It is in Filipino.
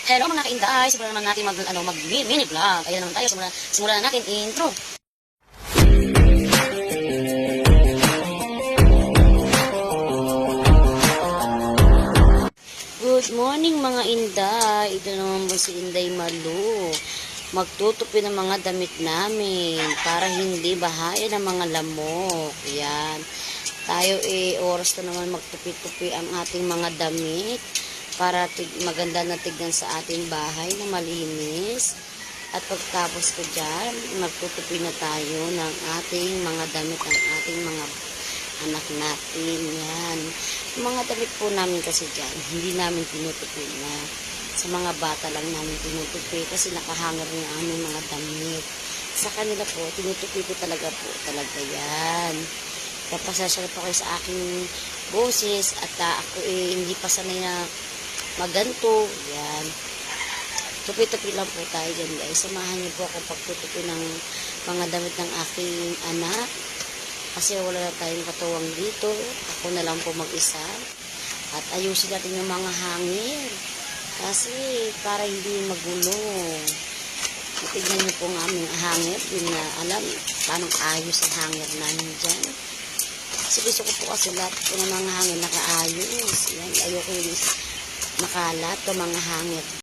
Hello mga kainday, simulan naman natin mag-mini vlog. Ayan naman tayo, simulan na natin intro. Good morning mga inday. Ito naman po si Inday Malu. Magtutupi ng mga damit namin para hindi bahaya ng mga lamok. Ayan. Tayo oras na naman magtupi-tupi ang ating mga damit para maganda na tignan sa ating bahay na malinis. At pagtapos ko dyan, magtutupi na tayo ng ating mga damit, ng ating mga anak natin. Yan. Yung mga damit po namin kasi dyan, hindi namin tinutupi na. Sa mga bata lang namin tinutupi kasi nakahanger yung aming mga damit. Sa kanila po, tinutupi ko talaga yan. Kapasasya po kayo sa aking boses at ako hindi pa sanay na maganto. Yan. Tupi-tupi lang po tayo dyan guys. Samahan niyo po ako pagtutupi ng mga damit ng aking anak. Kasi wala na tayong katuwang dito. Ako na lang po mag-isa. At ayusin natin yung mga hangin. Kasi para hindi magulo. Tignan niyo po ang aming hangin. Yung na alam paano ayos ang hangin namin dyan. Kasi gusto ko po kasi lahat po ng mga hangin nakaayos. Yan. Ayoko yung makalat o mga hangin.